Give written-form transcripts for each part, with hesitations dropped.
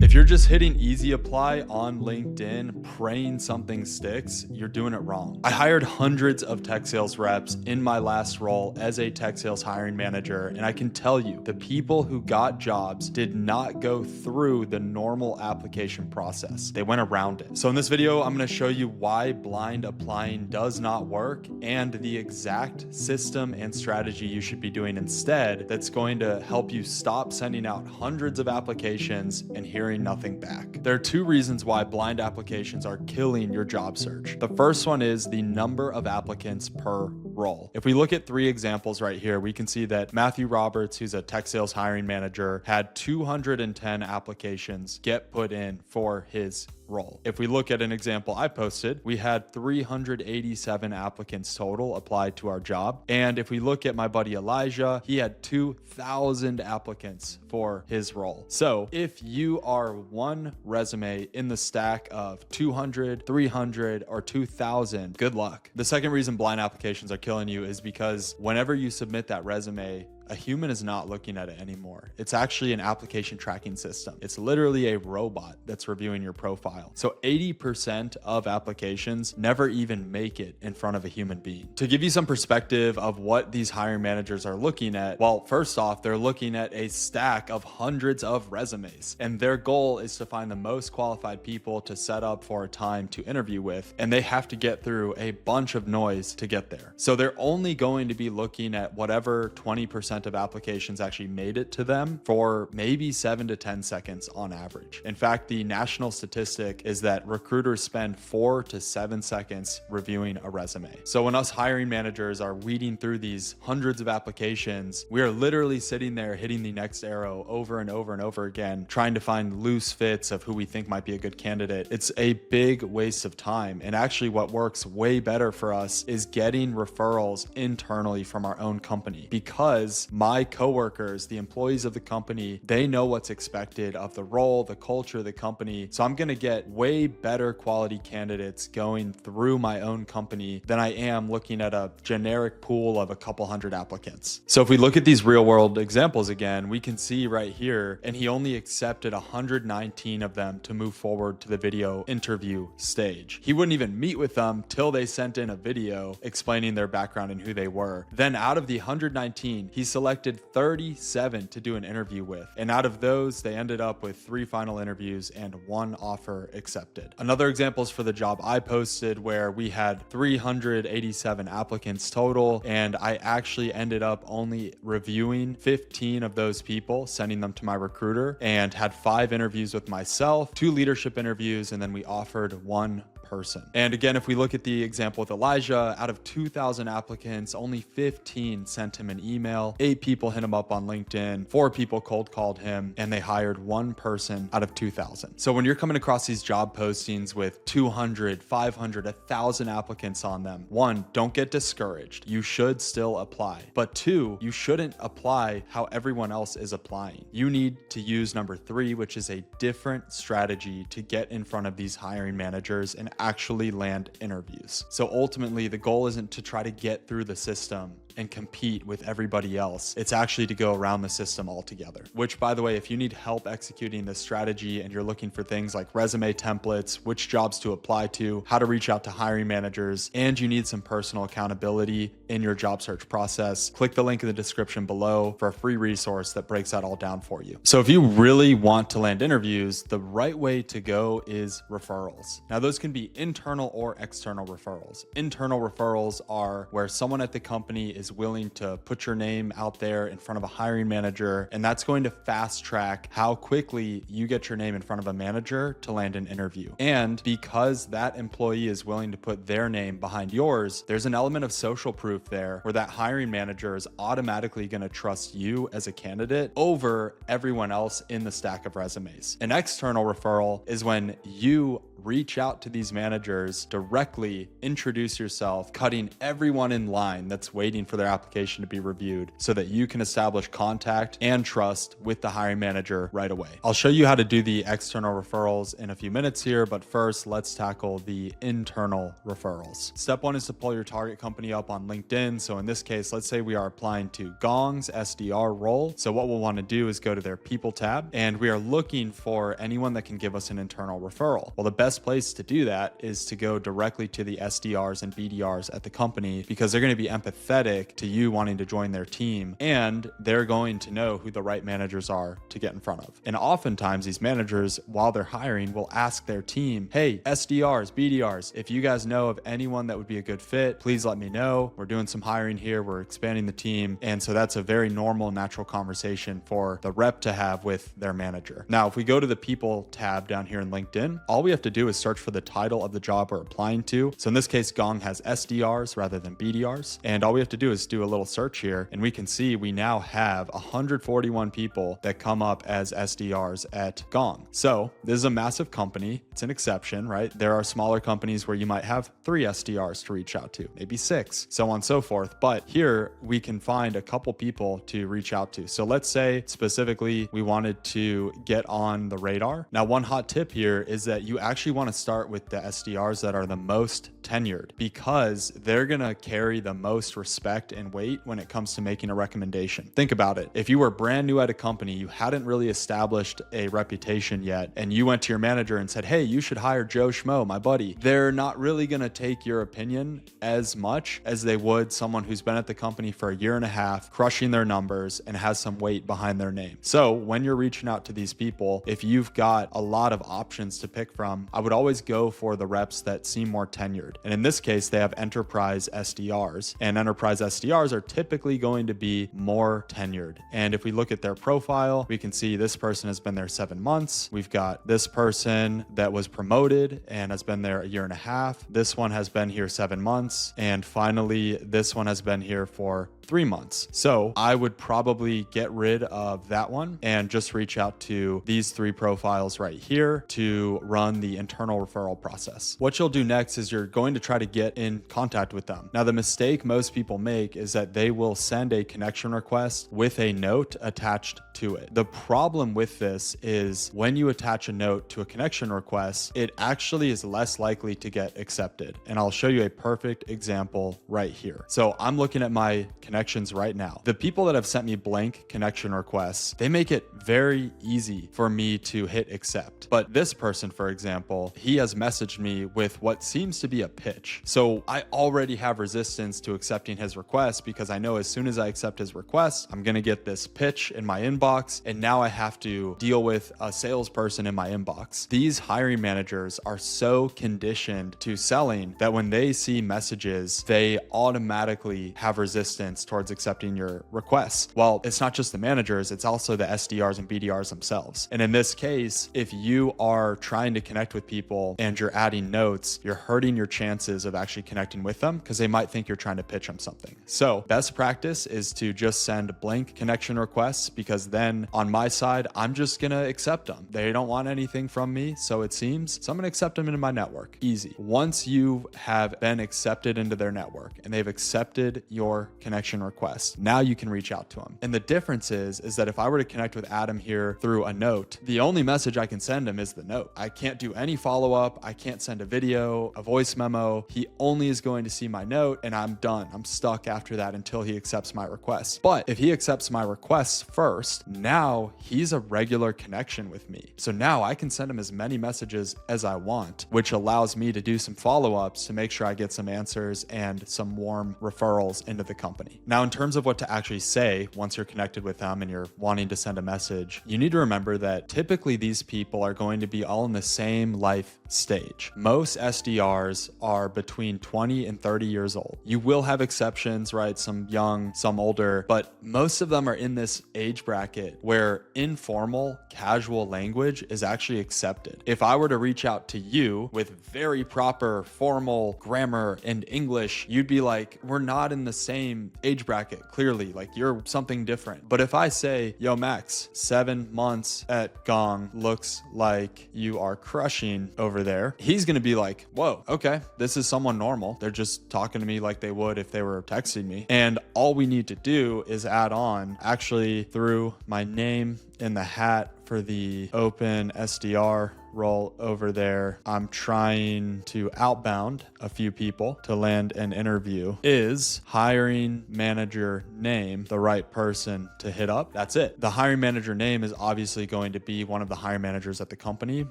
If you're just hitting easy apply on LinkedIn, praying something sticks, you're doing it wrong. I hired hundreds of tech sales reps in my last role as a tech sales hiring manager, and I can tell you the people who got jobs did not go through the normal application process. They went around it. So in this video, I'm going to show you why blind applying does not work and the exact system and strategy you should be doing instead that's going to help you stop sending out hundreds of applications and hearing nothing back. There are two reasons why blind applications are killing your job search. The first one is the number of applicants per role. If we look at three examples right here, we can see that Matthew Roberts, who's a tech sales hiring manager, had 210 applications get put in for his role. If we look at an example I posted, we had 387 applicants total applied to our job. And if we look at my buddy Elijah, he had 2,000 applicants for his role. So if you are one resume in the stack of 200, 300, or 2,000, good luck. The second reason blind applications are killing you is because whenever you submit that resume, a human is not looking at it anymore. It's actually an application tracking system. It's literally a robot that's reviewing your profile. So 80% of applications never even make it in front of a human being. To give you some perspective of what these hiring managers are looking at, well, first off, they're looking at a stack of hundreds of resumes, and their goal is to find the most qualified people to set up for a time to interview with, and they have to get through a bunch of noise to get there. So they're only going to be looking at whatever 20% of applications actually made it to them for maybe 7 to 10 seconds on average. In fact, the national statistic is that recruiters spend 4 to 7 seconds reviewing a resume. So when us hiring managers are weeding through these hundreds of applications, we are literally sitting there hitting the next arrow over and over and over again, trying to find loose fits of who we think might be a good candidate. It's a big waste of time. And actually what works way better for us is getting referrals internally from our own company, because my coworkers, the employees of the company, they know what's expected of the role, the culture, the company. So I'm going to get way better quality candidates going through my own company than I am looking at a generic pool of a couple hundred applicants. So if we look at these real world examples again, we can see right here, and he only accepted 119 of them to move forward to the video interview stage. He wouldn't even meet with them till they sent in a video explaining their background and who they were. Then out of the 119, he selected 37 to do an interview with. And out of those, they ended up with 3 final interviews and 1 offer accepted. Another example is for the job I posted, where we had 387 applicants total, and I actually ended up only reviewing 15 of those people, sending them to my recruiter, and had 5 interviews with myself, 2 leadership interviews, and then we offered 1 person. And again, if we look at the example with Elijah, out of 2,000 applicants, only 15 sent him an email, 8 people hit him up on LinkedIn, 4 people cold called him, and they hired 1 person out of 2,000. So when you're coming across these job postings with 200, 500, 1,000 applicants on them, 1, don't get discouraged. You should still apply. But 2, you shouldn't apply how everyone else is applying. You need to use number 3, which is a different strategy to get in front of these hiring managers and actually land interviews. So ultimately, the goal isn't to try to get through the system and compete with everybody else. It's actually to go around the system altogether. Which, by the way, if you need help executing this strategy and you're looking for things like resume templates, which jobs to apply to, how to reach out to hiring managers, and you need some personal accountability in your job search process, click the link in the description below for a free resource that breaks that all down for you. So if you really want to land interviews, the right way to go is referrals. Now, those can be internal or external referrals. Internal referrals are where someone at the company is willing to put your name out there in front of a hiring manager, and that's going to fast track how quickly you get your name in front of a manager to land an interview. And because that employee is willing to put their name behind yours, there's an element of social proof there where that hiring manager is automatically going to trust you as a candidate over everyone else in the stack of resumes. An external referral is when you reach out to these managers directly, introduce yourself, cutting everyone in line that's waiting for their application to be reviewed so that you can establish contact and trust with the hiring manager right away. I'll show you how to do the external referrals in a few minutes here, but first let's tackle the internal referrals. Step one is to pull your target company up on LinkedIn. So in this case, let's say we are applying to Gong's SDR role. So what we'll want to do is go to their people tab, and we are looking for anyone that can give us an internal referral. Well, the best place to do that is to go directly to the SDRs and BDRs at the company, because they're going to be empathetic to you wanting to join their team, and they're going to know who the right managers are to get in front of. And oftentimes these managers, while they're hiring, will ask their team, hey, SDRs, BDRs, if you guys know of anyone that would be a good fit, please let me know. We're doing some hiring here. We're expanding the team. And so that's a very normal, natural conversation for the rep to have with their manager. Now, if we go to the people tab down here in LinkedIn, all we have to do is search for the title of the job we're applying to. So in this case, Gong has SDRs rather than BDRs. And all we have to do is do a little search here, and we can see we now have 141 people that come up as SDRs at Gong. So this is a massive company. It's an exception, right? There are smaller companies where you might have 3 SDRs to reach out to, maybe 6, so on and so forth. But here we can find a couple people to reach out to. So let's say specifically we wanted to get on the radar. Now, one hot tip here is that you actually want to start with the SDRs that are the most tenured, because they're going to carry the most respect and weight when it comes to making a recommendation. Think about it. If you were brand new at a company, you hadn't really established a reputation yet, and you went to your manager and said, hey, you should hire Joe Schmo, my buddy. They're not really going to take your opinion as much as they would someone who's been at the company for a year and a half, crushing their numbers and has some weight behind their name. So when you're reaching out to these people, if you've got a lot of options to pick from, I would always go for the reps that seem more tenured. And in this case, they have enterprise SDRs, and enterprise SDRs are typically going to be more tenured. And if we look at their profile, we can see this person has been there 7 months. We've got this person that was promoted and has been there a year and a half. This one has been here 7 months. And finally, this one has been here for 3 months. So I would probably get rid of that one and just reach out to these 3 profiles right here to run the internal referral process. What you'll do next is you're going to try to get in contact with them. Now, the mistake most people make is that they will send a connection request with a note attached to it. The problem with this is when you attach a note to a connection request, it actually is less likely to get accepted. And I'll show you a perfect example right here. So I'm looking at my connections right now. The people that have sent me blank connection requests, they make it very easy for me to hit accept. But this person, for example, he has messaged me with what seems to be a pitch. So I already have resistance to accepting his request, because I know as soon as I accept his request, I'm going to get this pitch in my inbox, and now I have to deal with a salesperson in my inbox. These hiring managers are so conditioned to selling that when they see messages, they automatically have resistance towards accepting your requests. Well, it's not just the managers, it's also the SDRs and BDRs themselves. And in this case, if you are trying to connect with people and you're adding notes, you're hurting your chances of actually connecting with them, because they might think you're trying to pitch them something. So best practice is to just send blank connection requests, because then on my side, I'm just going to accept them. They don't want anything from me, so it seems. So I'm going to accept them into my network. Easy. Once you have been accepted into their network and they've accepted your connection request, now you can reach out to them. And the difference is that if I were to connect with Adam here through a note, the only message I can send him is the note. I can't do any follow-up. I can't send a video, a voice memo. He only is going to see my note, and I'm done. I'm stuck after that until he accepts my request. But if he accepts my requests first, now he's a regular connection with me. So now I can send him as many messages as I want, which allows me to do some follow-ups to make sure I get some answers and some warm referrals into the company. Now, in terms of what to actually say once you're connected with them and you're wanting to send a message, you need to remember that typically these people are going to be all in the same life stage. Most SDRs are between 20 and 30 years old. You will have exceptions, right? Some young, some older, but most of them are in this age bracket where informal, casual language is actually accepted. If I were to reach out to you with very proper formal grammar and English, you'd be like, we're not in the same age age bracket, clearly, like you're something different. But if I say, yo, Max, 7 months at Gong looks like you are crushing over there, he's going to be like, whoa, okay, this is someone normal. They're just talking to me like they would if they were texting me. And all we need to do is add on, actually threw my name in the hat for the open SDR role over there. I'm trying to outbound a few people to land an interview. Is hiring manager name the right person to hit up? That's it. The hiring manager name is obviously going to be one of the hiring managers at the company.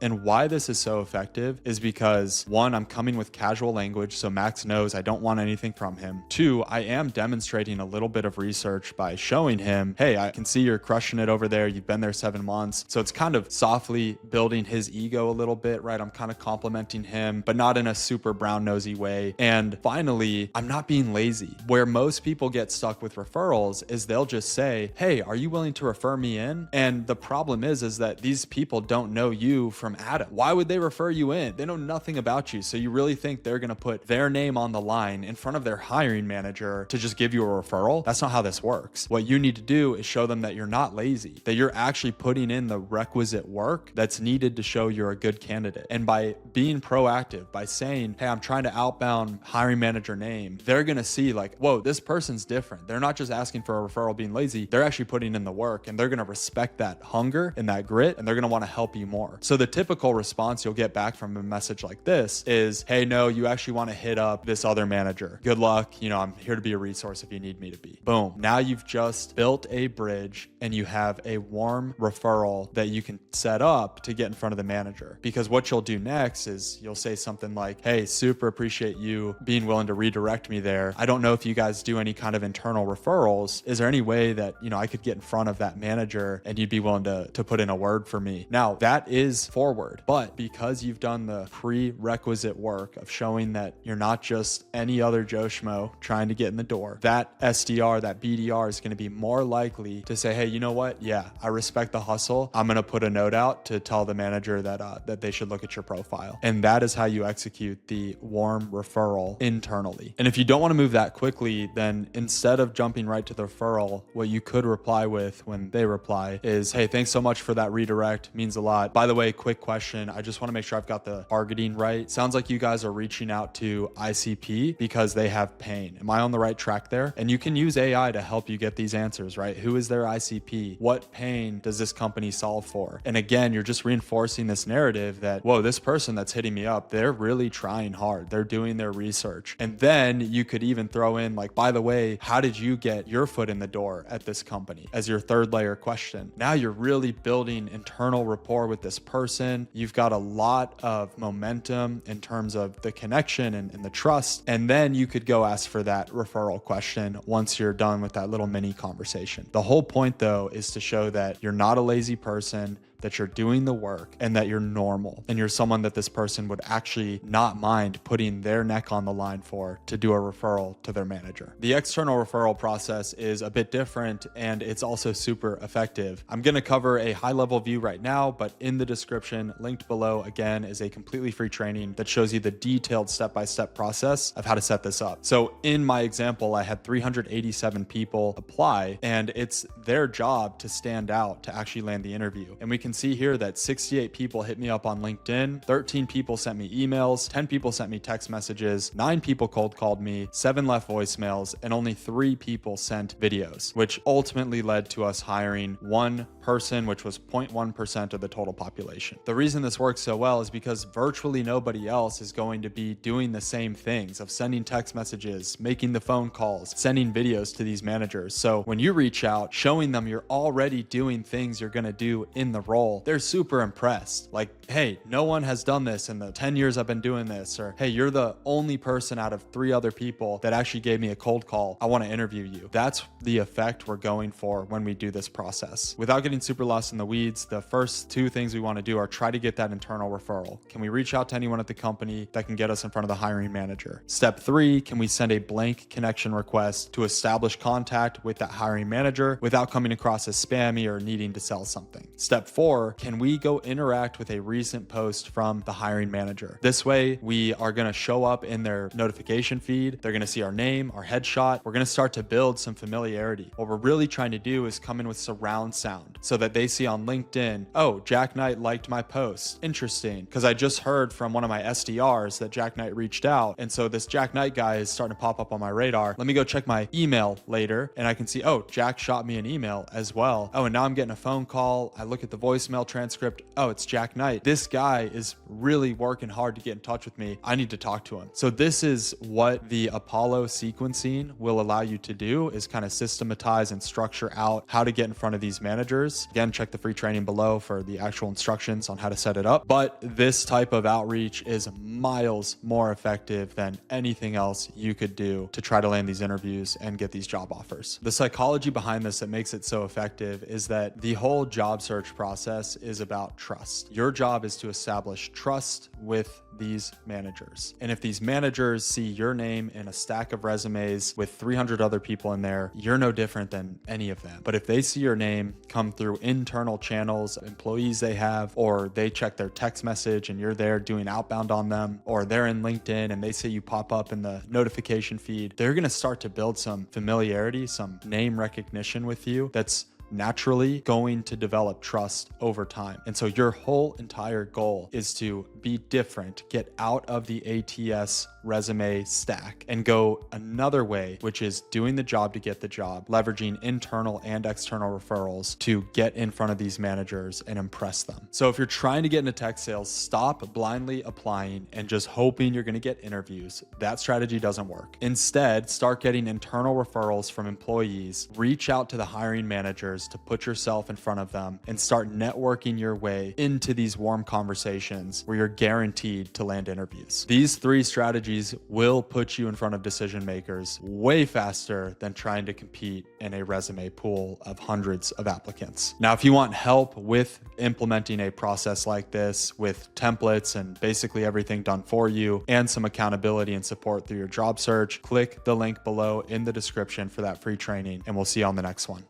And why this is so effective is because, one, I'm coming with casual language, so Max knows I don't want anything from him. Two, I am demonstrating a little bit of research by showing him, hey, I can see you're crushing it over there. You've been there 7 months. So it's kind of softly building his ego a little bit, right? I'm kind of complimenting him, but not in a super brown nosy way. And finally, I'm not being lazy. Where most people get stuck with referrals is they'll just say, hey, are you willing to refer me in? And the problem is that these people don't know you from Adam. Why would they refer you in? They know nothing about you. So you really think they're going to put their name on the line in front of their hiring manager to just give you a referral? That's not how this works. What you need to do is show them that you're not lazy, that you're actually putting in the requisite work that's needed to show you're a good candidate. And by being proactive, by saying, hey, I'm trying to outbound hiring manager name, they're going to see like, whoa, this person's different. They're not just asking for a referral being lazy. They're actually putting in the work, and they're going to respect that hunger and that grit, and they're going to want to help you more. So the typical response you'll get back from a message like this is, hey, no, you actually want to hit up this other manager. Good luck. You know, I'm here to be a resource if you need me to be. Boom. Now you've just built a bridge and you have a warm referral that you can set up to get in front of the manager. Because what you'll do next is you'll say something like, hey, super appreciate you being willing to redirect me there. I don't know if you guys do any kind of internal referrals. Is there any way that, you know, I could get in front of that manager and you'd be willing to put in a word for me? Now that is forward, but because you've done the prerequisite work of showing that you're not just any other Joe Schmo trying to get in the door, that SDR, that BDR is going to be more likely to say, hey, you know what? Yeah, I respect the hustle. I'm going to put a note out to tell the manager that they should look at your profile. And that is how you execute the warm referral internally. And if you don't want to move that quickly, then instead of jumping right to the referral, what you could reply with when they reply is, hey, thanks so much for that redirect. Means a lot. By the way, quick question. I just want to make sure I've got the targeting right. Sounds like you guys are reaching out to ICP because they have pain. Am I on the right track there? And you can use AI to help you get these answers, right? Who is their ICP? What pain does this company solve for? And again, you're just reinforcing this narrative that, whoa, this person that's hitting me up, they're really trying hard. They're doing their research. And then you could even throw in like, by the way, how did you get your foot in the door at this company as your third layer question? Now you're really building internal rapport with this person. You've got a lot of momentum in terms of the connection and the trust. And then you could go ask for that referral question once you're done with that little mini conversation. The whole point though is to show that you're not a lazy person, that you're doing the work, and that you're normal, and you're someone that this person would actually not mind putting their neck on the line for to do a referral to their manager. The external referral process is a bit different, and it's also super effective. I'm going to cover a high-level view right now, but in the description, linked below, again, is a completely free training that shows you the detailed step-by-step process of how to set this up. So in my example, I had 387 people apply, and it's their job to stand out to actually land the interview. And we can see here that 68 people hit me up on LinkedIn, 13 people sent me emails, 10 people sent me text messages, 9 people cold called me, 7 left voicemails, and only 3 people sent videos, which ultimately led to us hiring 1 person, which was 0.1% of the total population. The reason this works so well is because virtually nobody else is going to be doing the same things of sending text messages, making the phone calls, sending videos to these managers. So when you reach out, showing them you're already doing things you're going to do in the role, they're super impressed. Like, hey, no one has done this in the 10 years I've been doing this, or hey, you're the only person out of 3 other people that actually gave me a cold call. I want to interview you. That's the effect we're going for when we do this process. Without getting getting super lost in the weeds, the first two things we want to do are try to get that internal referral. Can we reach out to anyone at the company that can get us in front of the hiring manager? Step 3, can we send a blank connection request to establish contact with that hiring manager without coming across as spammy or needing to sell something? Step 4, can we go interact with a recent post from the hiring manager? This way, we are going to show up in their notification feed. They're going to see our name, our headshot. We're going to start to build some familiarity. What we're really trying to do is come in with surround sound so that they see on LinkedIn, oh, Jack Knight liked my post. Interesting. Because I just heard from one of my SDRs that Jack Knight reached out. And so this Jack Knight guy is starting to pop up on my radar. Let me go check my email later and I can see, oh, Jack shot me an email as well. Oh, and now I'm getting a phone call. I look at the voicemail transcript. Oh, it's Jack Knight. This guy is really working hard to get in touch with me. I need to talk to him. So this is what the Apollo sequencing will allow you to do, is kind of systematize and structure out how to get in front of these managers. Again, check the free training below for the actual instructions on how to set it up. But this type of outreach is miles more effective than anything else you could do to try to land these interviews and get these job offers. The psychology behind this that makes it so effective is that the whole job search process is about trust. Your job is to establish trust with these managers. And if these managers see your name in a stack of resumes with 300 other people in there, you're no different than any of them. But if they see your name come through internal channels, employees they have, or they check their text message and you're there doing outbound on them, or they're in LinkedIn and they see you pop up in the notification feed, they're going to start to build some familiarity, some name recognition with you that's naturally going to develop trust over time. And so your whole entire goal is to be different, get out of the ATS resume stack and go another way, which is doing the job to get the job, leveraging internal and external referrals to get in front of these managers and impress them. So if you're trying to get into tech sales, stop blindly applying and just hoping you're going to get interviews. That strategy doesn't work. Instead, start getting internal referrals from employees, reach out to the hiring managers to put yourself in front of them and start networking your way into these warm conversations where you're guaranteed to land interviews. These 3 strategies will put you in front of decision makers way faster than trying to compete in a resume pool of hundreds of applicants. Now, if you want help with implementing a process like this with templates and basically everything done for you and some accountability and support through your job search, click the link below in the description for that free training, and we'll see you on the next one.